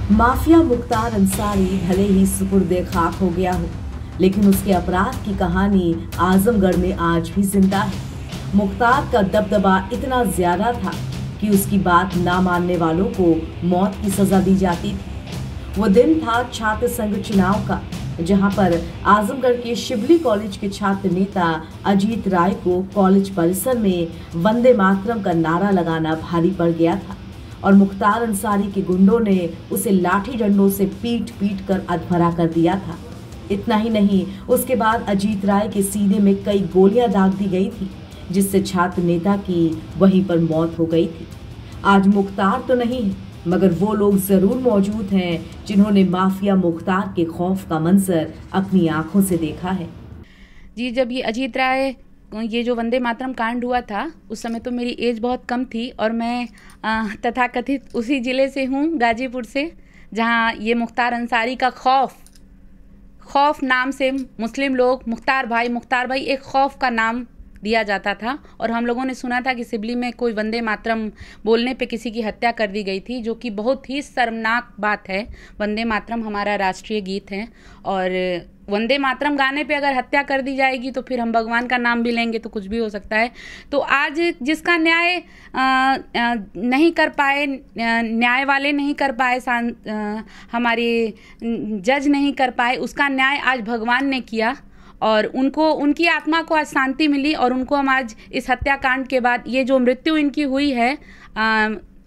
Mafia Mukhtar Ansari भले ही सुपुर्दे खाक हो गया हो, लेकिन उसके अपराध की कहानी आजमगढ़ में आज भी जिंदा है। मुख्तार का दबदबा इतना ज्यादा था कि उसकी बात ना मानने वालों को मौत की सजा दी जाती थी। वो दिन था छात्र संघ चुनाव का, जहां पर आजमगढ़ के शिबली कॉलेज के छात्र नेता अजीत राय को कॉलेज परिसर में वंदे मातरम का नारा लगाना भारी पड़ गया था और मुख्तार अंसारी के गुंडों ने उसे लाठी डंडों से पीट पीट कर अधमरा कर दिया था। इतना ही नहीं, उसके बाद अजीत राय के सीने में कई गोलियां दाग दी गई थी, जिससे छात्र नेता की वहीं पर मौत हो गई थी। आज मुख्तार तो नहीं है, मगर वो लोग जरूर मौजूद हैं जिन्होंने माफिया मुख्तार के खौफ का मंजर अपनी आंखों से देखा है। जी, जब ये अजीत राय ये जो वंदे मातरम कांड हुआ था, उस समय तो मेरी एज बहुत कम थी और मैं तथाकथित उसी ज़िले से हूँ, गाजीपुर से, जहाँ ये मुख्तार अंसारी का खौफ नाम से मुस्लिम लोग मुख्तार भाई एक खौफ का नाम दिया जाता था। और हम लोगों ने सुना था कि सिबली में कोई वंदे मातरम बोलने पे किसी की हत्या कर दी गई थी, जो कि बहुत ही शर्मनाक बात है। वंदे मातरम हमारा राष्ट्रीय गीत है और वंदे मातरम गाने पे अगर हत्या कर दी जाएगी तो फिर हम भगवान का नाम भी लेंगे तो कुछ भी हो सकता है। तो आज जिसका न्याय नहीं कर पाए, न्याय वाले नहीं कर पाए, हमारे जज नहीं कर पाए, उसका न्याय आज भगवान ने किया और उनकी आत्मा को आज शांति मिली। और उनको हम आज इस हत्याकांड के बाद ये जो मृत्यु इनकी हुई है,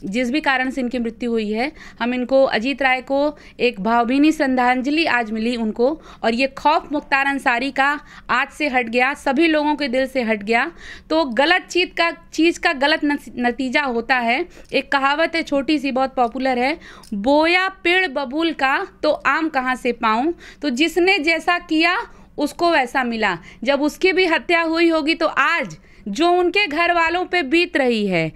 जिस भी कारण से इनकी मृत्यु हुई है, हम इनको अजीत राय को एक भावभीनी श्रद्धांजलि आज मिली उनको। और ये खौफ मुख्तार अंसारी का आज से हट गया, सभी लोगों के दिल से हट गया। तो गलत चीज़ का गलत नतीजा होता है। एक कहावत है, छोटी सी, बहुत पॉपुलर है, बोया पेड़ बबूल का तो आम कहाँ से पाऊँ। तो जिसने जैसा किया उसको वैसा मिला। जब उसकी भी हत्या हुई होगी तो आज जो उनके घर वालों पे बीत रही है,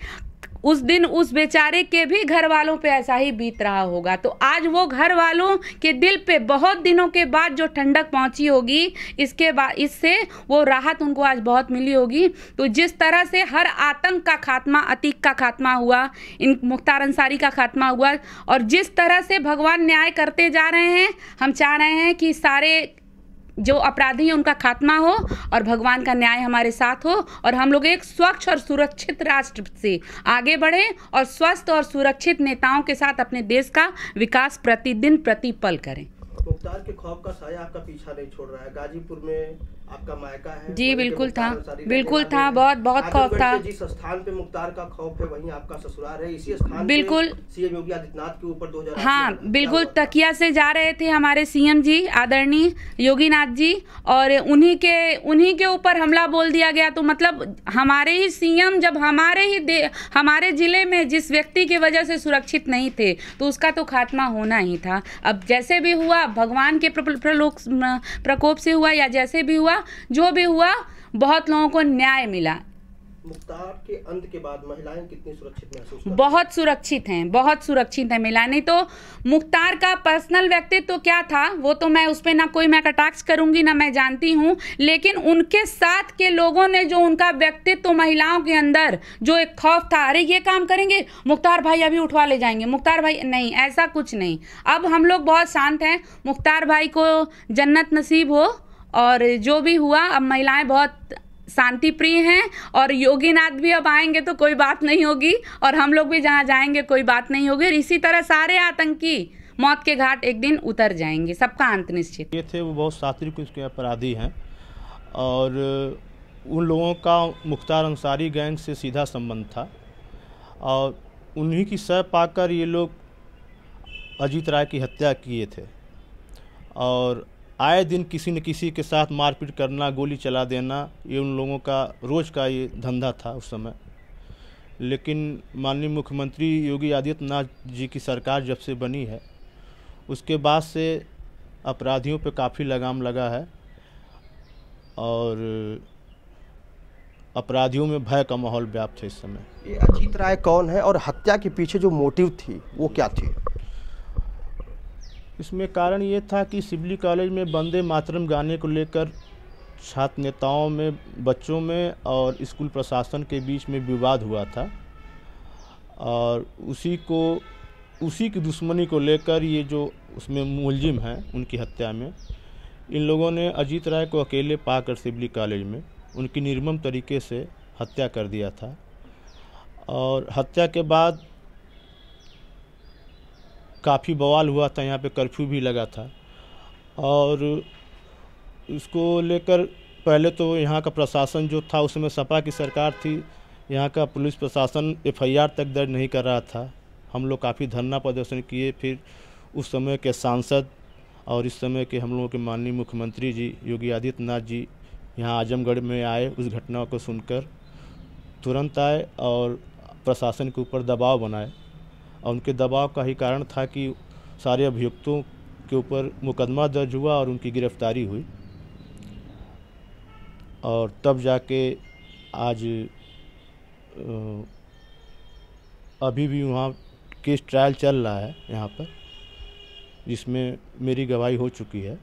उस दिन उस बेचारे के भी घर वालों पे ऐसा ही बीत रहा होगा। तो आज वो घर वालों के दिल पे बहुत दिनों के बाद जो ठंडक पहुंची होगी, इससे वो राहत उनको आज बहुत मिली होगी। तो जिस तरह से हर आतंक का खात्मा, अतीक का खात्मा हुआ, इन मुख्तार अंसारी का खात्मा हुआ, और जिस तरह से भगवान न्याय करते जा रहे हैं, हम चाह रहे हैं कि सारे जो अपराधी हैं उनका खात्मा हो और भगवान का न्याय हमारे साथ हो और हम लोग एक स्वच्छ और सुरक्षित राष्ट्र से आगे बढ़े और स्वस्थ और सुरक्षित नेताओं के साथ अपने देश का विकास प्रतिदिन प्रतिपल करें। मुख्तार के खौफ का साया आपका पीछा नहीं छोड़ रहा है। गाजीपुर में आपका मायका है। जी बिल्कुल था, बहुत खौफ था। जिस स्थान पे मुख्तार का खौफ है वहीं आपका ससुराल है। इसी स्थान बिल्कुल सीएम योगी आदित्यनाथ के ऊपर 2008 हाँ बिल्कुल तकिया से जा रहे थे हमारे सीएम जी आदरणीय योगीनाथ जी, और उन्हीं के ऊपर हमला बोल दिया गया। तो मतलब हमारे ही सीएम जब हमारे जिले में जिस व्यक्ति की वजह से सुरक्षित नहीं थे, तो उसका तो खात्मा होना ही था। अब जैसे भी हुआ, भगवान के प्रकोप से हुआ या जैसे भी हुआ, जो भी हुआ, बहुत लोगों को न्याय मिला। मुख्तार के अंत के बाद महिलाएं कितनी सुरक्षित महसूस करती हैं? बहुत सुरक्षित हैं महिलाएं। नहीं तो मुख्तार का पर्सनल व्यक्तित्व तो क्या था, वो तो मैं उस पर ना कोई मैं कटाक्ष करूंगी ना मैं जानती हूं, लेकिन उनके साथ के लोगों ने जो उनका व्यक्तित्व, तो महिलाओं के अंदर जो एक खौफ था, अरे ये काम करेंगे, मुख्तार भाई अभी उठवा ले जाएंगे, मुख्तार भाई, नहीं, ऐसा कुछ नहीं। अब हम लोग बहुत शांत हैं। मुख्तार भाई को जन्नत नसीब हो और जो भी हुआ, अब महिलाएं बहुत शांति प्रिय हैं और योगीनाथ भी अब आएंगे तो कोई बात नहीं होगी और हम लोग भी जहाँ जाएंगे कोई बात नहीं होगी। और इसी तरह सारे आतंकी मौत के घाट एक दिन उतर जाएंगे, सबका अंत निश्चित। ये थे वो बहुत सात्विक उसके अपराधी हैं और उन लोगों का मुख्तार अंसारी गैंग से सीधा संबंध था और उन्हीं की सह पाकर ये लोग अजीत राय की हत्या किए थे। और आए दिन किसी न किसी के साथ मारपीट करना, गोली चला देना, ये उन लोगों का रोज़ का ये धंधा था उस समय। लेकिन माननीय मुख्यमंत्री योगी आदित्यनाथ जी की सरकार जब से बनी है, उसके बाद से अपराधियों पे काफ़ी लगाम लगा है और अपराधियों में भय का माहौल व्याप्त है इस समय। ये अजीत राय कौन है और हत्या के पीछे जो मोटिव थी वो क्या थी? इसमें कारण ये था कि सिबली कॉलेज में वंदे मातरम गाने को लेकर छात्र नेताओं में, बच्चों में और स्कूल प्रशासन के बीच में विवाद हुआ था और उसी को उसी की दुश्मनी को लेकर ये जो उसमें मुलजिम हैं उनकी हत्या में, इन लोगों ने अजीत राय को अकेले पाकर सिवली कॉलेज में उनकी निर्मम तरीके से हत्या कर दिया था। और हत्या के बाद काफ़ी बवाल हुआ था, यहाँ पे कर्फ्यू भी लगा था। और इसको लेकर पहले तो यहाँ का प्रशासन जो था, उसमें सपा की सरकार थी, यहाँ का पुलिस प्रशासन एफआईआर तक दर्ज नहीं कर रहा था। हम लोग काफ़ी धरना प्रदर्शन किए। फिर उस समय के सांसद और इस समय के हम लोगों के माननीय मुख्यमंत्री जी योगी आदित्यनाथ जी यहाँ आजमगढ़ में आए। उस घटना को सुनकर तुरंत आए और प्रशासन के ऊपर दबाव बनाए। और उनके दबाव का ही कारण था कि सारे अभियुक्तों के ऊपर मुकदमा दर्ज हुआ और उनकी गिरफ्तारी हुई। और तब जाके आज अभी भी वहाँ केस ट्रायल चल रहा है यहाँ पर, जिसमें मेरी गवाही हो चुकी है।